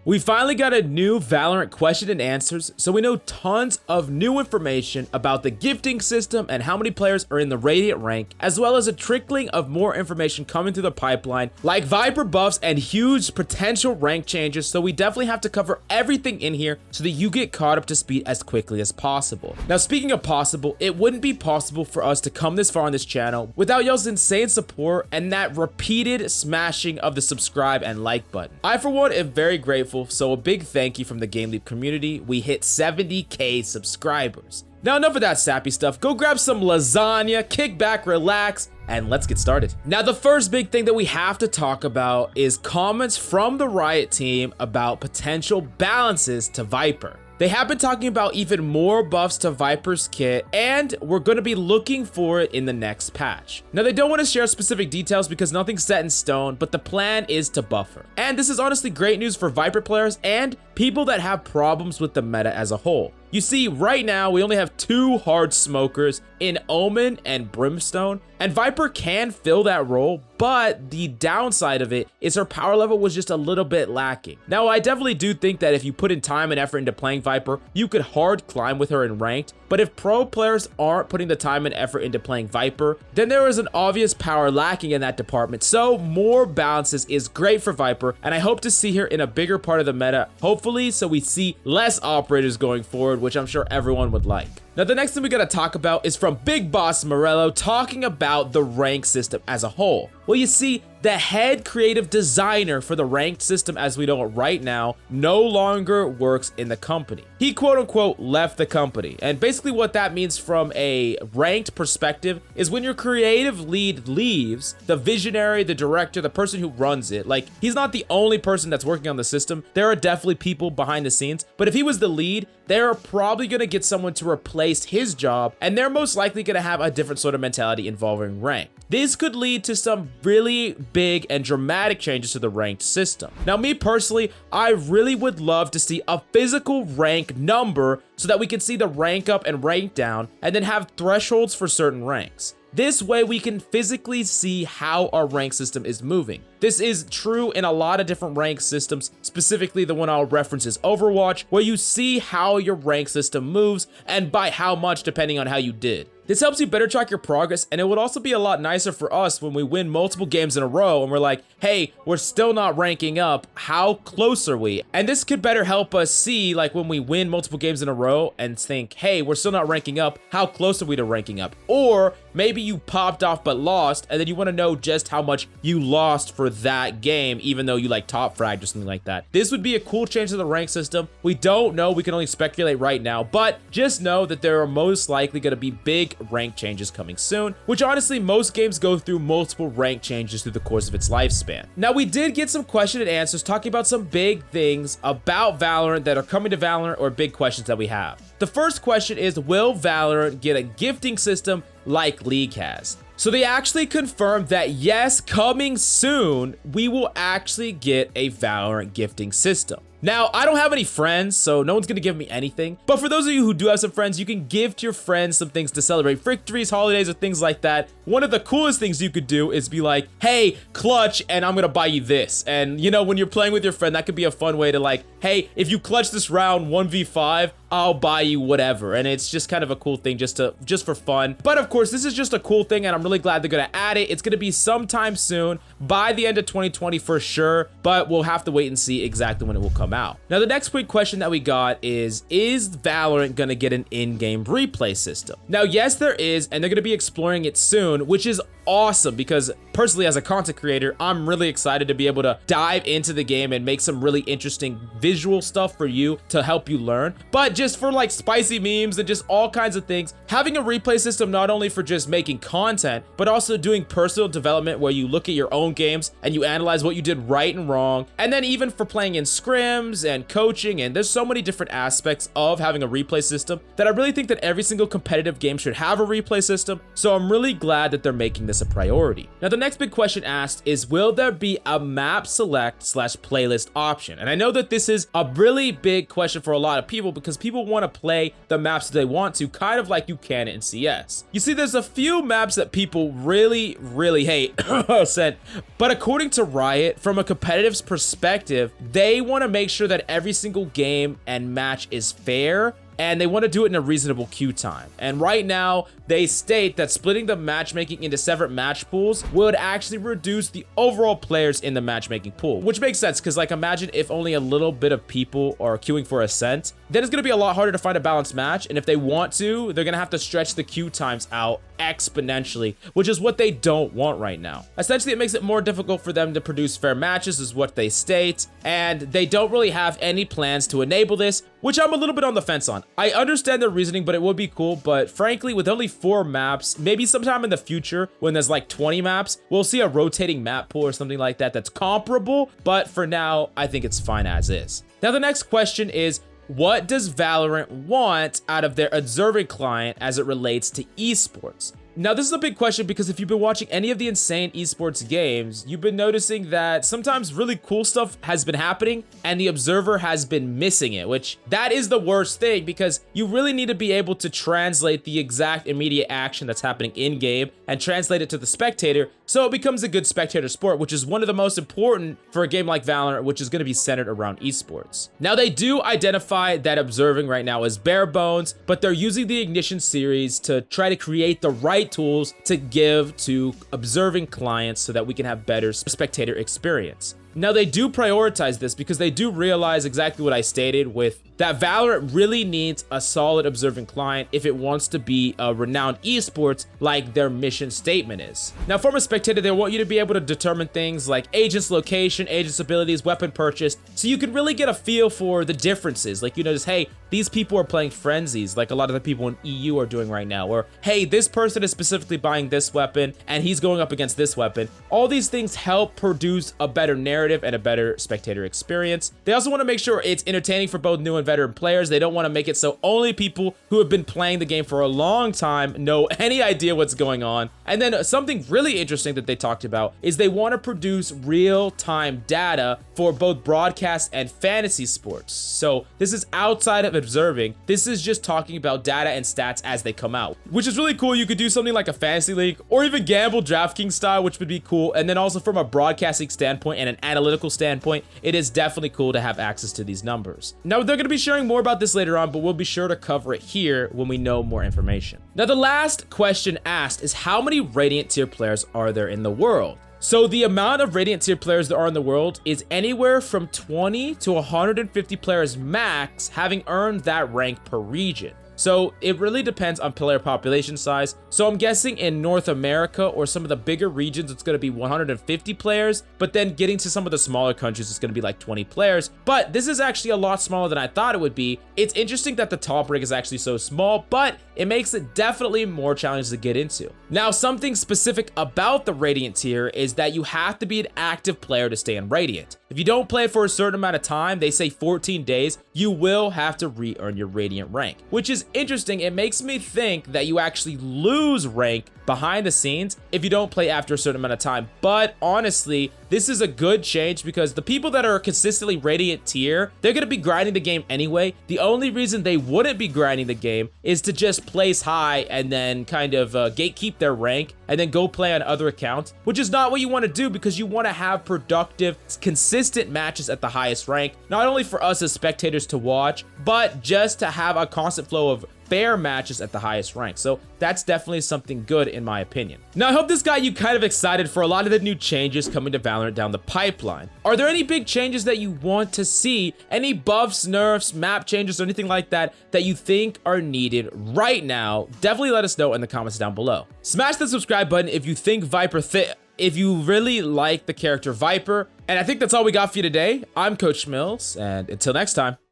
We finally got a new Valorant question and answers, so we know tons of new information about the gifting system and how many players are in the Radiant rank, as well as a trickling of more information coming through the pipeline, like Viper buffs and huge potential rank changes, so we definitely have to cover everything in here so that you get caught up to speed as quickly as possible. Now, speaking of possible, it wouldn't be possible for us to come this far on this channel without y'all's insane support and that repeated smashing of the subscribe and like button. I, for one, am very grateful. So a big thank you from the GameLeap community. We hit 70K subscribers. Now, enough of that sappy stuff. Go grab some lasagna, kick back, relax, and let's get started. Now, the first big thing that we have to talk about is comments from the Riot team about potential balances to Viper. They have been talking about even more buffs to Viper's kit, and we're going to be looking for it in the next patch. Now, they don't want to share specific details because nothing's set in stone, but the plan is to buff her. And this is honestly great news for Viper players and people that have problems with the meta as a whole. You see, right now, we only have two hard smokers in Omen and Brimstone, and Viper can fill that role, but the downside of it is her power level was just a little bit lacking. Now, I definitely do think that if you put in time and effort into playing Viper, you could hard climb with her in ranked, but if pro players aren't putting the time and effort into playing Viper, then there is an obvious power lacking in that department, so more balances is great for Viper, and I hope to see her in a bigger part of the meta, hopefully, so we see less operators going forward, which I'm sure everyone would like. Now, the next thing we gotta talk about is from Big Boss Morello talking about the rank system as a whole. Well, you see, the head creative designer for the ranked system as we know it right now no longer works in the company. He quote-unquote left the company, and basically what that means from a ranked perspective is when your creative lead leaves, the visionary, the director, the person who runs it, like, he's not the only person that's working on the system. There are definitely people behind the scenes, but if he was the lead, they're probably gonna get someone to replace his job, and they're most likely gonna have a different sort of mentality involving rank. This could lead to some really big and dramatic changes to the ranked system. Now, me personally, I really would love to see a physical rank number so that we can see the rank up and rank down, and then have thresholds for certain ranks. This way we can physically see how our rank system is moving. This is true in a lot of different rank systems, specifically the one I'll reference is Overwatch, where you see how your rank system moves and by how much depending on how you did. This helps you better track your progress, and it would also be a lot nicer for us when we win multiple games in a row and we're like, hey, we're still not ranking up, how close are we? And this could better help us see, like, when we win multiple games in a row and think, hey, we're still not ranking up, how close are we to ranking up? Or maybe you popped off but lost, and then you want to know just how much you lost for that game, even though you like top fragged or something like that. This would be a cool change to the rank system. We don't know, we can only speculate right now, but just know that there are most likely going to be big rank changes coming soon, which honestly most games go through multiple rank changes through the course of its lifespan. Now, we did get some question and answers talking about some big things about Valorant that are coming to Valorant, or big questions that we have. The first question is, will Valorant get a gifting system like League has? So they actually confirmed that yes, coming soon, we will actually get a Valorant gifting system. Now, I don't have any friends, so no one's gonna give me anything. But for those of you who do have some friends, you can gift your friends some things to celebrate victories, holidays, or things like that. One of the coolest things you could do is be like, hey, clutch, and I'm gonna buy you this. And you know, when you're playing with your friend, that could be a fun way to like, hey, if you clutch this round 1v5, I'll buy you whatever. And it's just kind of a cool thing just for fun. But of course, this is just a cool thing, and I'm really glad they're gonna add it. It's gonna be sometime soon, by the end of 2020 for sure, but we'll have to wait and see exactly when it will come out. Now, the next quick question that we got is Valorant gonna get an in-game replay system? Now, yes, there is, and they're gonna be exploring it soon, which is awesome because personally, as a content creator, I'm really excited to be able to dive into the game and make some really interesting visual stuff for you to help you learn. But just for like spicy memes and just all kinds of things, having a replay system not only for just making content, but also doing personal development where you look at your own games and you analyze what you did right and wrong, and then even for playing in scrims and coaching, and there's so many different aspects of having a replay system that I really think that every single competitive game should have a replay system. So I'm really glad that they're making this a priority. Now, the next big question asked is, will there be a map select / playlist option? And I know that this is a really big question for a lot of people because people people want to play the maps that they want to, kind of like you can in CS. You see, there's a few maps that people really hate, but according to Riot, from a competitive perspective, they want to make sure that every single game and match is fair, and they want to do it in a reasonable queue time. And right now, they state that splitting the matchmaking into separate match pools would actually reduce the overall players in the matchmaking pool, which makes sense because, like, imagine if only a little bit of people are queuing for Ascent, then it's going to be a lot harder to find a balanced match. And if they want to, they're going to have to stretch the queue times out exponentially, which is what they don't want right now. Essentially, it makes it more difficult for them to produce fair matches, is what they state, and they don't really have any plans to enable this, which I'm a little bit on the fence on. I understand their reasoning, but it would be cool. But frankly, with only 4 maps, maybe sometime in the future when there's like 20 maps, we'll see a rotating map pool or something like that that's comparable. But for now, I think it's fine as is. Now, the next question is, what does Valorant want out of their observing client as it relates to esports? Now, this is a big question because if you've been watching any of the insane esports games, you've been noticing that sometimes really cool stuff has been happening and the observer has been missing it, which that is the worst thing because you really need to be able to translate the exact immediate action that's happening in game and translate it to the spectator so it becomes a good spectator sport, which is one of the most important for a game like Valorant, which is going to be centered around esports. Now, they do identify that observing right now as bare bones, but they're using the Ignition series to try to create the right tools to give to observing clients so that we can have better spectator experience. Now, they do prioritize this because they do realize exactly what I stated with that Valorant really needs a solid observing client if it wants to be a renowned esports like their mission statement is. Now, from a spectator, they want you to be able to determine things like agent's location, agent's abilities, weapon purchase, so you can really get a feel for the differences. Like, you notice, hey, these people are playing frenzies like a lot of the people in EU are doing right now, or hey, this person is specifically buying this weapon and he's going up against this weapon. All these things help produce a better narrative and a better spectator experience. They also want to make sure it's entertaining for both new and veteran players. They don't want to make it so only people who have been playing the game for a long time know any idea what's going on. And then something really interesting that they talked about is they want to produce real-time data for both broadcast and fantasy sports. So this is outside of observing. This is just talking about data and stats as they come out, which is really cool. You could do something like a fantasy league or even gamble DraftKings style, which would be cool. And then also from a broadcasting standpoint and an analytical standpoint, it is definitely cool to have access to these numbers. Now, they're going to be sharing more about this later on, but we'll be sure to cover it here when we know more information. Now, the last question asked is, how many Radiant tier players are there in the world? So the amount of Radiant tier players there are in the world is anywhere from 20 to 150 players max, having earned that rank per region. So it really depends on player population size. So I'm guessing in North America or some of the bigger regions, it's going to be 150 players. But then getting to some of the smaller countries, it's going to be like 20 players. But this is actually a lot smaller than I thought it would be. It's interesting that the top rank is actually so small, but it makes it definitely more challenging to get into. Now, something specific about the Radiant tier is that you have to be an active player to stay in Radiant. If you don't play for a certain amount of time, they say 14 days, you will have to re-earn your Radiant rank, which is interesting. It makes me think that you actually lose rank behind the scenes if you don't play after a certain amount of time. But honestly, this is a good change because the people that are consistently Radiant tier, they're going to be grinding the game anyway. The only reason they wouldn't be grinding the game is to just place high and then kind of gatekeep their rank and then go play on other accounts, which is not what you want to do because you want to have productive, consistent matches at the highest rank, not only for us as spectators to watch, but just to have a constant flow of fair matches at the highest rank. So that's definitely something good in my opinion. Now, I hope this got you kind of excited for a lot of the new changes coming to Valorant down the pipeline. Are there any big changes that you want to see? Any buffs, nerfs, map changes, or anything like that that you think are needed right now? Definitely let us know in the comments down below. Smash the subscribe button if you think VIPER if you really like the character VIPER. And I think that's all we got for you today. I'm Coach Mills, and until next time.